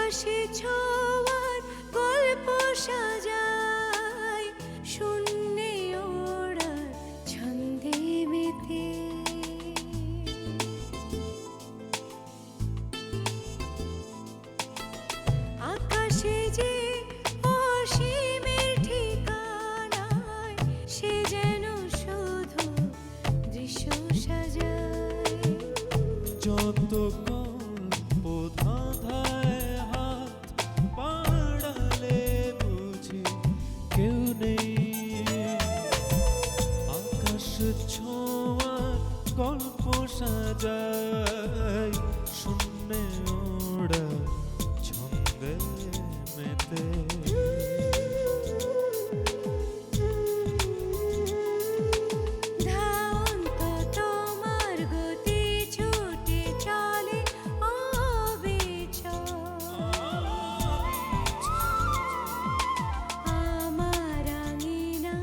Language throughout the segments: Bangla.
আকাশে ছোঁয়ার গল্প সাজায় শূন্যে ওড়ার ছন্দে মেতে। আকাশে যে অসীমের ঠিকানায় সে যেন শুধু দৃশ্য সাজায়। যত গল্প ধাঁধায় হাত বাড়ালে বুঝি কেউ নেই। আকাশ ছোঁয়ার গল্প সাজায় শূন্যে ওড়া ছন্দে মেতে। ধাওন্ত তোমার গতি ছুটে চলে অবিচল। আমার আঙিনা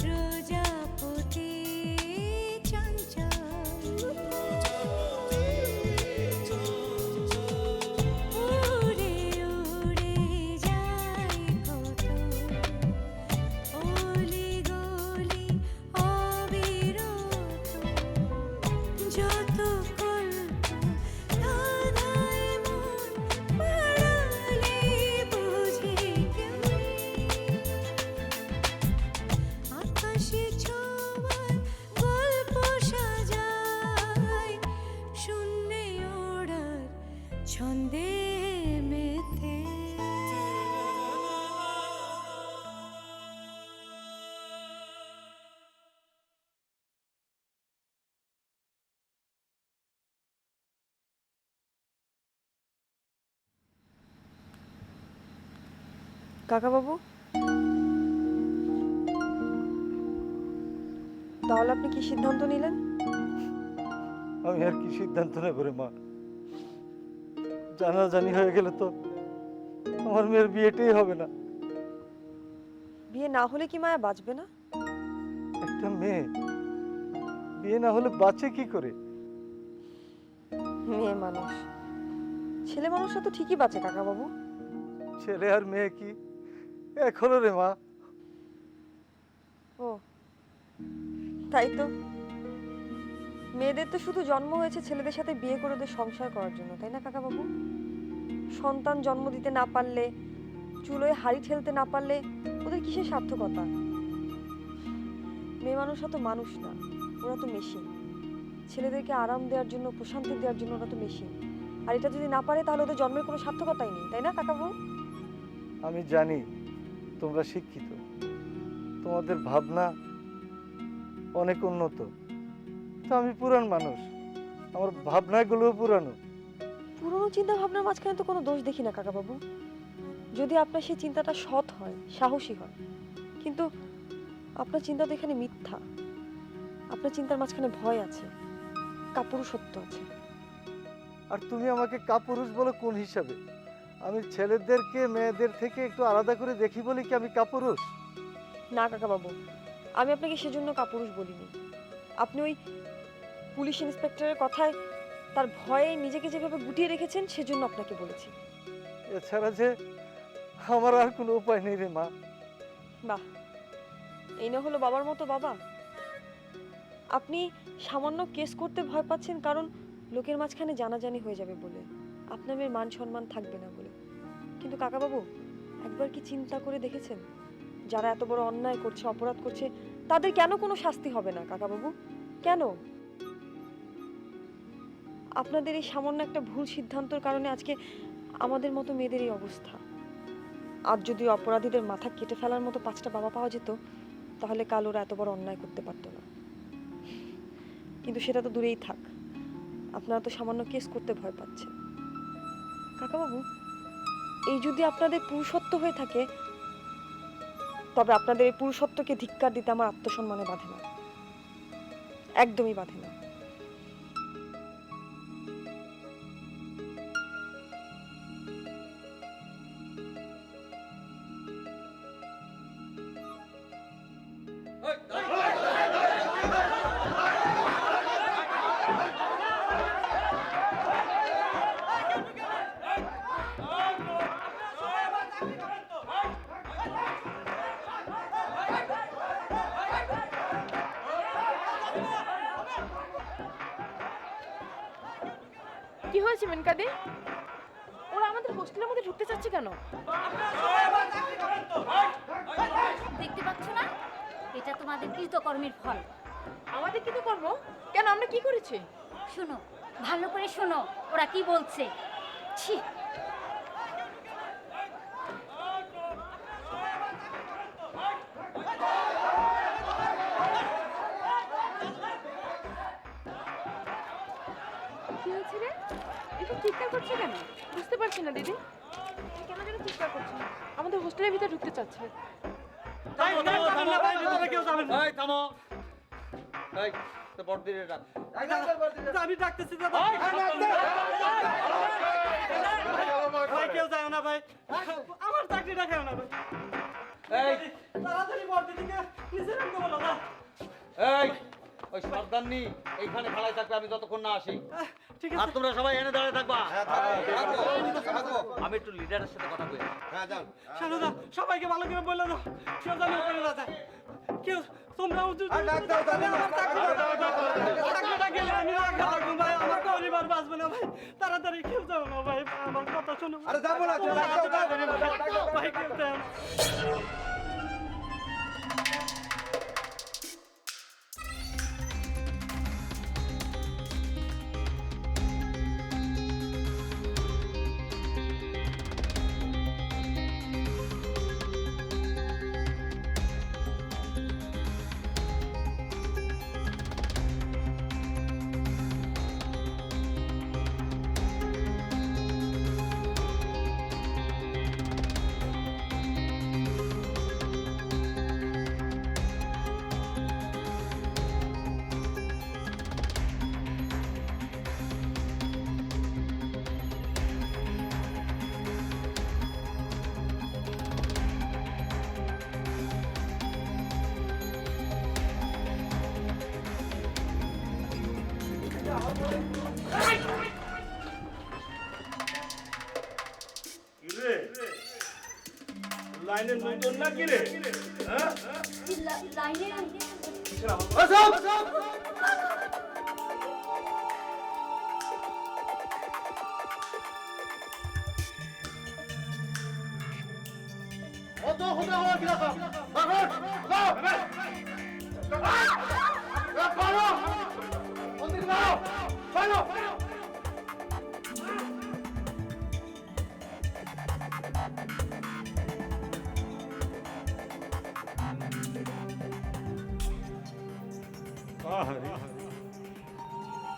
প্রজাপতি চঞ্চল। উড়ে উড়ে যায় কত অলি গলি অবিরত। যত কল্প ধাঁধায় মন বাড়ালে বুঝি কেউ নেই। আকাশে ছোঁয়ার গল্প সাজায় শূন্যে ওড়ার ছন্দে মেতে। কাকাবাবু, তাহলে আপনি কি সিদ্ধান্ত নিলেন? আমি আর কি সিদ্ধান্ত নেব রে মা? জানাজানি হয়ে গেলে তো আমার মেয়ের বিয়েটাই হবে না। বিয়ে না হলে কি মায়া বাঁচবে না? একটা মেয়ে বিয়ে না হলে বাঁচে কি করে? মেয়ে মানুষ, ছেলে মানুষরা তো ঠিকই বাঁচে কাকাবাবু। ছেলে আর মেয়ে কি এক হলো রে মা? ও তাই তো। মেয়েদের তো শুধু জন্ম হয়েছে ছেলেদের সাথে বিয়ে করে ওদের সংসার করার জন্য, তাই না কাকাবাবু? সন্তান জন্ম দিতে না পারলে, চুলোয় হাড়ি ঠেলতে না পারলে ওদের কিসের সার্থকতা? মেয়ে মানুষরা তো মানুষ না, ওরা তো মেশিন। ছেলেদেরকে আরাম দেওয়ার জন্য, প্রশান্তি দেওয়ার জন্য ওরা তো মেশিন। আর এটা যদি না পারে তাহলে ওদের জন্মের কোনো সার্থকতাই নেই, তাই না কাকাবাবু? আমি জানি তোমরা শিক্ষিত, তোমাদের ভাবনা অনেক উন্নত। তো আমি পুরান মানুষ, আমার ভাবনাগুলোও পুরানো। পুরনো চিন্তা ভাবনার মাঝখানে তো কোনো দোষ দেখি না কাকাবাবু, যদি আপনার সেই চিন্তাটা সৎ হয়, সাহসী হয়। কিন্তু আপনার চিন্তা তো এখানে মিথ্যা। আপনার চিন্তার মাঝখানে ভয় আছে, কাপুরুষত্ব আছে। আর তুমি আমাকে কাপুরুষ বলো কোন হিসাবে? আমি ছেলেদেরকে মেয়েদের থেকে একটু আলাদা করে দেখি বলি কি আমি কাপুরুষ? না কাকাবাবু, আমি আপনাকে সেজন্য কাপুরুষ বলিনি। আপনি ওই পুলিশ ইন্সপেক্টরের কথায় তার ভয়ে নিজেকে যেভাবে গুটিয়ে রেখেছেন সেজন্য আপনাকে বলেছি। এছাড়া যে আমার আর কোনো উপায় নেই রে মা। বাহ, এই না হলো বাবার মতো বাবা। আপনি সামান্য কেস করতে ভয় পাচ্ছেন কারণ লোকের মাঝখানে জানাজানি হয়ে যাবে বলে, আপনার মেয়ের মান সম্মান থাকবে না বলে। কিন্তু কাকাবাবু, একবার কি চিন্তা করে দেখেছেন যারা এত বড় অন্যায় করছে, অপরাধ করছে, তাদের কেন কোনো শাস্তি হবে না কাকাবাবু? কেন? আপনাদের এই সামান্য একটা ভুল সিদ্ধান্তের কারণে আজকে আমাদের মতো মেয়েদের এই অবস্থা। আজ যদি অপরাধীদের মাথা কেটে ফেলার মতো 5টা বাবা পাওয়া যেত তাহলে কাল ওরা এত বড় অন্যায় করতে পারতো না। কিন্তু সেটা তো দূরেই থাক, আপনারা তো সামান্য কেস করতে ভয় পাচ্ছেন। কাকাবাবু, এই যদি আপনাদের পুরুষত্ব হয়ে থাকে তবে আপনাদের এই পুরুষত্বকে ধিক্কার দিতে আমার আত্মসম্মানে বাধে না, একদমই বাধে না। বলেছি মেনকাদি? ওরা আমাদের হোস্টেলের মধ্যে ঢুকতে চাচ্ছে কেন? দেখতে পাচ্ছ না, এটা তোমাদের কৃতকর্মের ফল। আমাদের কি তো কর্ম? কেন, আমরা কি করেছি? শোনো, ভালো করে শোনো ওরা কি বলছে। ছি, কি হয়েছে রে? একটু চিৎকার করছে কেন? বুঝতে পারছি না দিদি, কেন যেন চিৎকার করছে। আমাদের হোস্টেলের ভিতরে ঢুকতে চাচ্ছে। আমি ডাকতেছি দাদা। ভাই কেউ যায় না ভাই, আমার চাকরিটা খেও না ভাই। তাড়াতাড়ি বড়দিদিকে নিচে নামতে বলো না। এই ওই সর্দারনি এইখানে খেলায় থাকবে আমি যতক্ষণ না আসি। ঠিক আর আছে। তোমরা সবাই এনে দাঁড়িয়ে থাকবা। আমি একটু লিডারের সাথে কথা কই। শানুদা সবাইকে ভালো করে বললো না, কেউ যেন ওখানে না যায়। কেউ তোমরাও চাকরিটা গেলে আমি রাখা থাকবো ভাই, আমার পরিবার বাঁচবে না ভাই। তাড়াতাড়ি কেউ যাও না ভাই, আমার কথা শোনো। ভাই কেউ যাও না। লাইনের নতুন না কি রে? হ্যাঁ লাইনে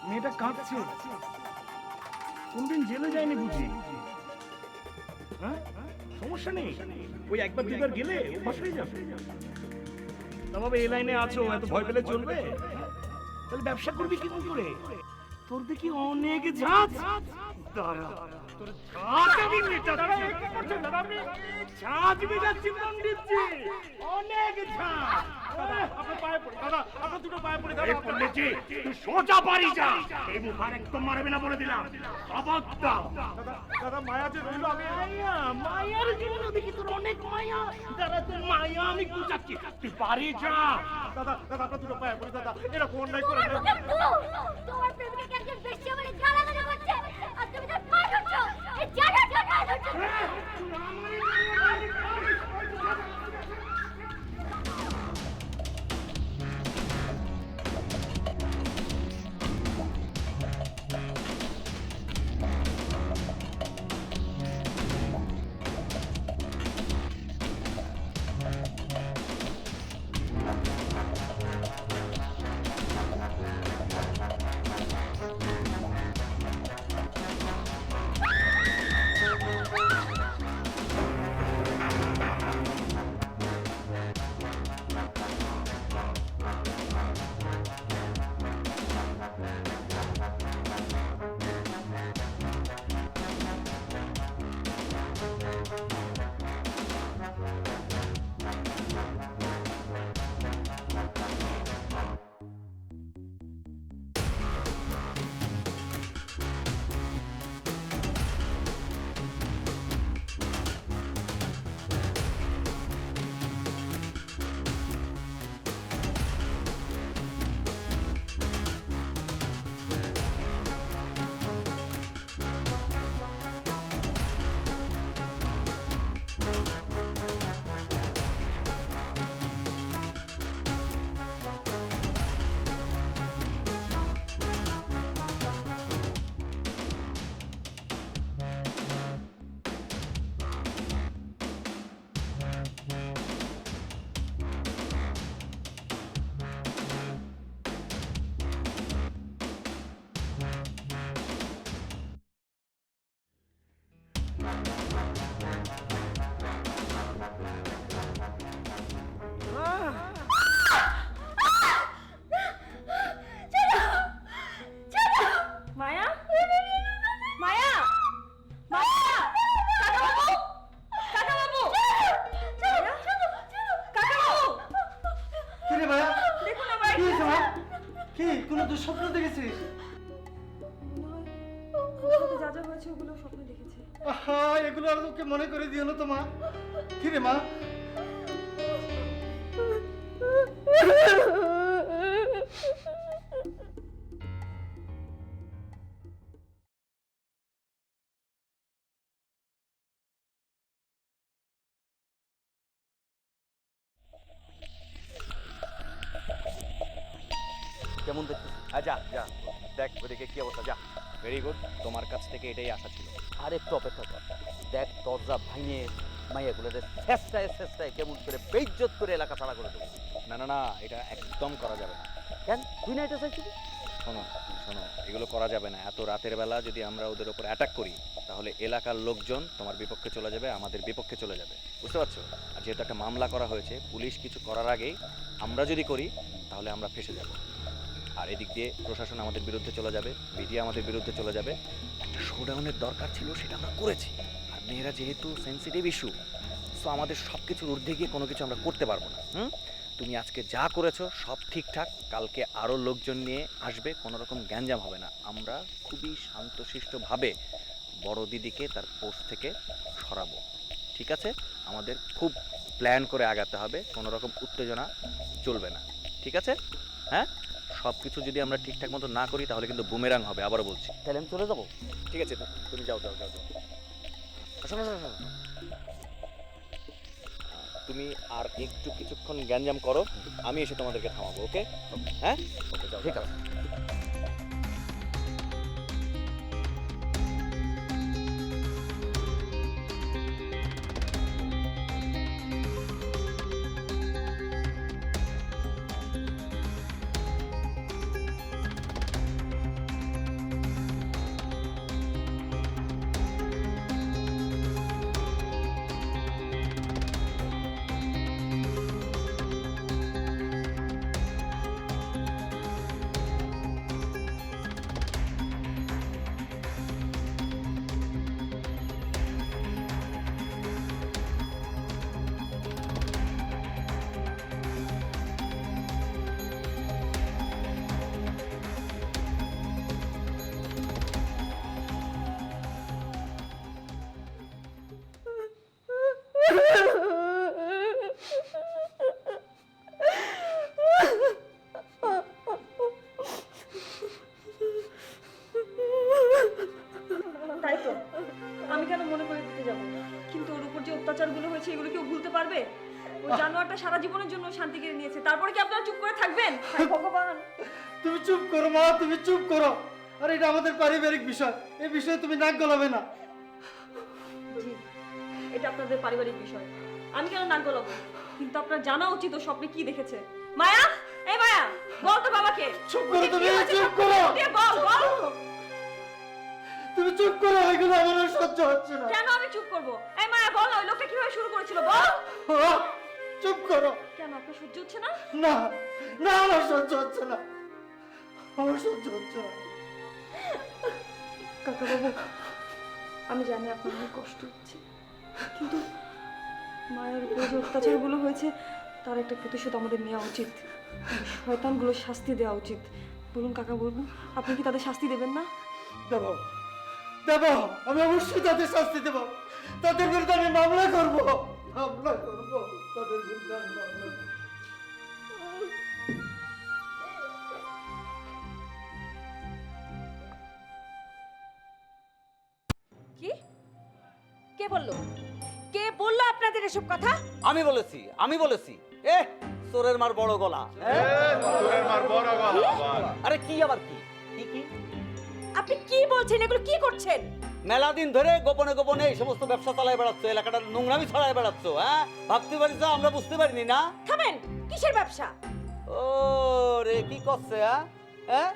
মেয়েটা কাঁদছে, কোনদিন জেলে যায়নি বুঝি? হ্যাঁ সমস্যা নেই, ওই একবার দুবার গেলে অভ্যাস হয়ে যাবে। তা বাবা এই লাইনে আছো, এত ভয় পেলে চলবে? তাহলে ব্যবসা করবি কি করে? তোর দেখি অনেক ঝাঁজ। দাঁড়া তোর ঝাঁজ আমি মেটাচ্ছি। আমি ঝাঁজ মেটাচ্ছি পণ্ডিতজি, অনেক ঝাঁজ। আপনার পায়ে পড়ি দাদা, আপনার দুটো পায়ে পড়ি দাদা। পণ্ডিতজি তুই সোজা বাড়ি যা, এই মুখ আর একদম মারবে না বলে দিলাম। খবরদার। দাদা মায়া যে রইল, আমি মায়ার জন্য দেখি তোর অনেক মায়া। দাদা তোর মায়া আমি বুঝাচ্ছি, তুই বাড়ি যা। দাদা দাদা আপনার দুটো পায়ে পড়ি দাদা, এরকম অন্যায় করে না। তোমার প্রেমিকাকে একজন বেশি বলে গালাগালি করছে, আর তুমি তার পা ধরছো। এই জানা জানা ধরছো। দুঃস্বপ্ন দেখেছিস? ওর সাথে যা যা হয়েছে ওগুলো স্বপ্নে দেখেছি। আহা, এগুলো আর ওকে মনে করে দিও না তো মা। কি রে মা? কেমন দেখছিস? যা যা দেখ ওদিকে কি অবস্থা, যা। ভেরি গুড, তোমার কাছ থেকে এটাই আশা ছিল। আর একটু অপেক্ষা কর, দেখ দরজা ভাঙিয়ে মাইয়াগুলোদের চেষ্টায় কেমন করে বেইজ্জত করে এলাকা ছাড়া করে দেবো। না না না, এটা একদম করা যাবে না। কেন তুই না এটা চাইছিলি? শোনো শোনো, এগুলো করা যাবে না। এত রাতের বেলা যদি আমরা ওদের উপর অ্যাটাক করি, তাহলে এলাকার লোকজন তোমার বিপক্ষে চলে যাবে, আমাদের বিপক্ষে চলে যাবে, বুঝতে পারছো? আর যেহেতু একটা মামলা করা হয়েছে, পুলিশ কিছু করার আগেই আমরা যদি করি, তাহলে আমরা ফেঁসে যাব। আর এদিক দিয়ে প্রশাসন আমাদের বিরুদ্ধে চলে যাবে, মিডিয়া আমাদের বিরুদ্ধে চলে যাবে। একটা শোডাউনের দরকার ছিল, সেটা আমরা করেছি। আর মেয়েরা যেহেতু সেন্সিটিভ ইস্যু, সো আমাদের সব কিছুর ঊর্ধ্বে গিয়ে কোনো কিছু আমরা করতে পারবো না। তুমি আজকে যা করেছো সব ঠিকঠাক, কালকে আরও লোকজন নিয়ে আসবে, কোনো রকম গ্যাঞ্জাম হবে না। আমরা খুবই শান্তশিষ্টভাবে বড় দিদিকে তার পোস্ট থেকে সরাবো, ঠিক আছে? আমাদের খুব প্ল্যান করে আগাতে হবে, কোনো রকম উত্তেজনা চলবে না, ঠিক আছে? হ্যাঁ, সব কিছু যদি আমরা ঠিকঠাক মতো না করি, তাহলে কিন্তু বুমেরাং হবে, আবারও বলছি। তাহলে আমি চলে যাবো? ঠিক আছে, তুমি যাও যাও যাও যাও। শোনো, শোনো, শোনো। তুমি আর একটু কিছুক্ষণ গ্যাঞ্জাম করো, আমি এসে তোমাদেরকে থামাবো, ওকে? হ্যাঁ, ওকে, যাও। ঠিক আছে। তাই তো, আমি কেন মনে করে দিতে যাব? কিন্তু ওর উপর যে অত্যাচারগুলো হয়েছে এগুলো কেউ ভুলতে পারবে? ওই জানোয়ারটা সারা জীবনের জন্য শান্তি কেড়ে নিয়েছে, তারপরে কি আপনারা চুপ করে থাকবেন? হায় ভগবান! তুমি চুপ করো মা, তুমি চুপ করো। আর এটা আমাদের পারিবারিক বিষয়, এই বিষয়ে তুমি নাক গলাবে না। জি, এটা আপনাদের পারিবারিক বিষয়, আমি কেন নাক গলাবো? কিন্তু আপনার জানা উচিত ও স্বপ্নে কি দেখেছে। মায়া, এই মায়া, বল তো বাবাকে। চুপ করো তুমি, কি হয়েছে চুপ সব করো। দিয়ে বল, বল। তুমি চুপ করো, এগুলো আমার আর সহ্য হচ্ছে না। কেন আমি চুপ করব? এই মায়া, বল ওই লোকটা কিভাবে শুরু করেছিল, বল। আহ, চুপ করো। কেন আপনার সহ্য হচ্ছে না? না না, আমার সহ্য হচ্ছে না, আমার সহ্য হচ্ছে না। কাকা বাবু, আমি জানি আপনার অনেক কষ্ট হচ্ছে, কিন্তু মায়ের উপর যে অত্যাচারগুলো হয়েছে তার একটা প্রতিশোধ আমাদের নেওয়া উচিত। শয়তানগুলো শাস্তি দেওয়া উচিত। বলুন কাকা, বলুন আপনি কি তাদের শাস্তি দেবেন না? দেবো দেবো, আমি অবশ্যই তাদের শাস্তি দেবো। তাদের বিরুদ্ধে আমি মামলা করবো, মামলা করবো, তাদের বিরুদ্ধে আমি মামলা করবো। কি? কে বললো? কে বললো আপনাদের এসব কথা? আমি বলেছি। এ চোরের মার বড় গলা। আরে কি আবার কি কি কি? আপনি কি বলছেন? এগুলো কি করছেন? মেলা দিন ধরে গোপনে গোপনে এই সমস্ত ব্যবসা চালায় বেড়াচ্ছ, এলাকাটার নোংরামি ছড়ায় বেড়াচ্ছ। হ্যাঁ, ভাবতে পারিস আমরা বুঝতে পারিনি না? থামেন, কিসের ব্যবসা? ও রে, কি করছে? হ্যাঁ,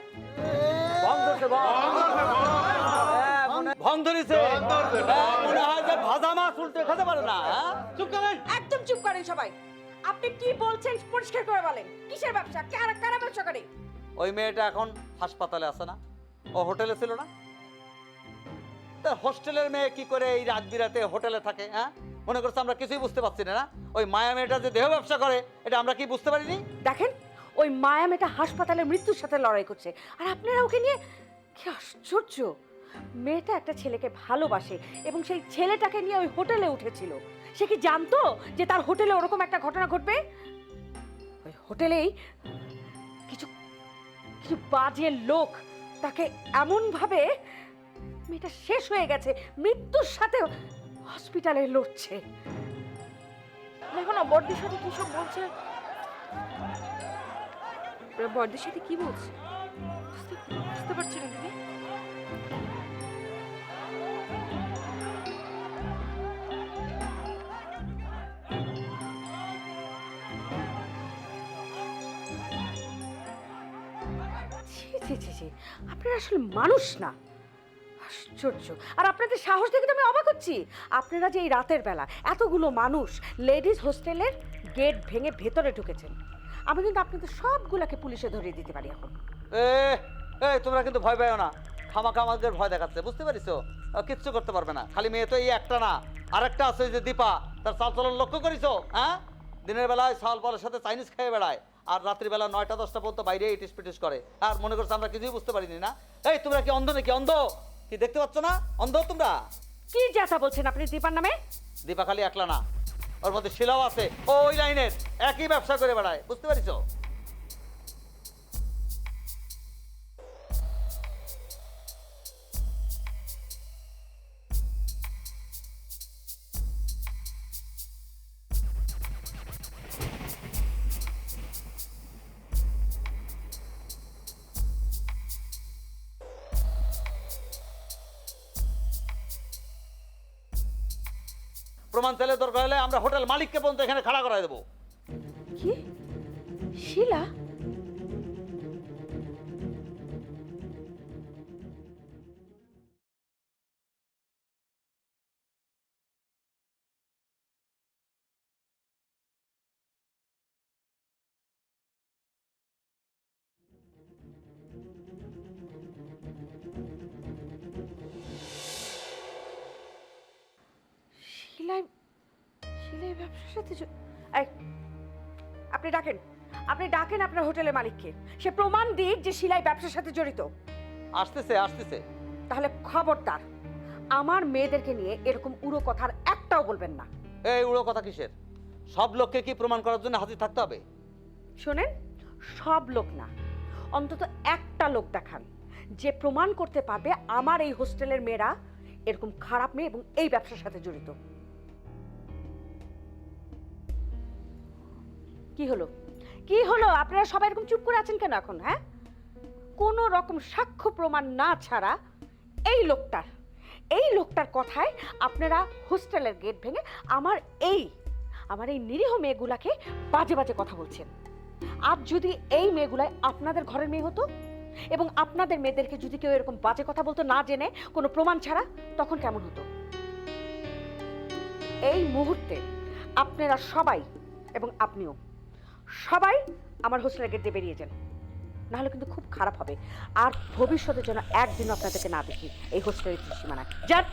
ভং ধরছে, ভং ধরেছে। মনে হয় যে ভাজা মাছ উল্টে খেতে পারে না। চুপ করেন। একদম চুপ করেন সবাই। আপনি কি বলছেন পরিষ্কার করে বলেন। কিসের ব্যবসা? কারা ব্যবসা করে? ওই মেয়েটা এখন হাসপাতালে আছে না? ও হোটেলে ছিল না? তা হোস্টেলের মেয়ে কি করে এই রাত বিরাতে হোটেলে থাকে? হ্যাঁ, মনে করছে আমরা কিছুই বুঝতে পারছি না? ওই মায়া মেয়েটা যে দেহ ব্যবসা করে, এটা আমরা কি বুঝতে পারিনি? দেখেন, ওই মায়া মেয়েটা হাসপাতালে মৃত্যুর সাথে লড়াই করছে, আর আপনারা ওকে নিয়ে, কি আশ্চর্য! মেয়েটা একটা ছেলেকে ভালোবাসে এবং সেই ছেলেটাকে নিয়ে ওই হোটেলে উঠেছিল। সে কি জানতো যে তার হোটেলে ওরকম একটা ঘটনা ঘটবে? ওই হোটেলেই কিছু কিছু বাজে লোক তাকে এমন ভাবে, মেয়েটা শেষ হয়ে গেছে, মৃত্যুর সাথে হসপিটালে লড়ছে। দেখো না বড়দির সাথে কি সব বলছে। বড়দির সাথে কি বলছে বুঝতে পারছি না দিদি। আপনারা আসলে মানুষ না, আশ্চর্য। আর আপনাদের সাহস দেখে তো আমি অবাক হচ্ছি। আপনারা যে এই রাতের বেলা এতগুলো মানুষ লেডিস হোস্টেলের গেট ভেঙে ভেতরে ঢুকেছেন, আমি কিন্তু আপনাদের সবগুলোকে পুলিশে ধরিয়ে দিতে পারি এখন। তোমরা কিন্তু ভয় পাও না, খামাখা আমাদের ভয় দেখাচ্ছে, বুঝতে পারিছো? কিচ্ছু করতে পারবে না। খালি মেয়ে তো এই একটা না, আরেকটা আছে যে দীপা, তার চালচলন লক্ষ্য করিছো? হ্যাঁ, দিনের বেলায় চাল পালের সাথে চাইনিজ খেয়ে বেড়ায়, আর রাত্রিবেলা 9টা-10টা পর্যন্ত বাইরে ইটিস পিটিস করে, আর মনে করছে আমরা কিছুই বুঝতে পারিনি না। এই তোমরা কি অন্ধ নাকি? অন্ধ কি দেখতে পাচ্ছ না? অন্ধ তোমরা? কি যাতা বলছেন আপনি দীপার নামে? দীপা খালি একলা না, ওর মধ্যে শিলাও আছে, ওই লাইনের একই ব্যবসা করে বেড়ায়, বুঝতে পারিছো? প্রমাণ চাইলে দরকার হলে আমরা হোটেল মালিককে পর্যন্ত এখানে খাড়া করাই দেবো। কি? শিলা? শিলাই শিলাই ব্যবসার সাথে আপনি ডাকেন আপনার হোটেলের মালিককে, সে প্রমাণ দিক যে শিলাই ব্যবসার সাথে জড়িত। আসতেছে। তাহলে খবরদার আমার মেয়েদেরকে নিয়ে এরকম উড়ো কথার একটাও বলবেন না। এই উড়ো কথা কিসের? সব লোককে কি প্রমাণ করার জন্য হাজির থাকতে হবে? শোনেন, সব লোক না, অন্তত একটা লোক দেখান যে প্রমাণ করতে পারবে আমার এই হোস্টেলের মেয়েরা এরকম খারাপ মেয়ে এবং এই ব্যবসার সাথে জড়িত। কি হলো আপনারা সবাই এরকম চুপ করে আছেন কেন এখন? হ্যাঁ, কোনো রকম সাক্ষ্য প্রমাণ না ছাড়া এই লোকটার কথায় আপনারা হোস্টেলের গেট ভেঙে আমার এই নিরীহ মেয়েগুলাকে বাজে বাজে কথা বলছেন। আর যদি এই মেয়েগুলাই আপনাদের ঘরের মেয়ে হতো এবং আপনাদের মেয়েদেরকে যদি কেউ এরকম বাজে কথা বলতো না জেনে, কোনো প্রমাণ ছাড়া, তখন কেমন হতো? এই মুহূর্তে আপনারা সবাই এবং আপনিও সবাই আমার হোস্টেলের গেট দিয়ে বেরিয়ে যান, নাহলে কিন্তু খুব খারাপ হবে। আর ভবিষ্যতে যেন একদিন আপনাদেরকে না দেখি এই হোস্টেলের সীমানায়। যান।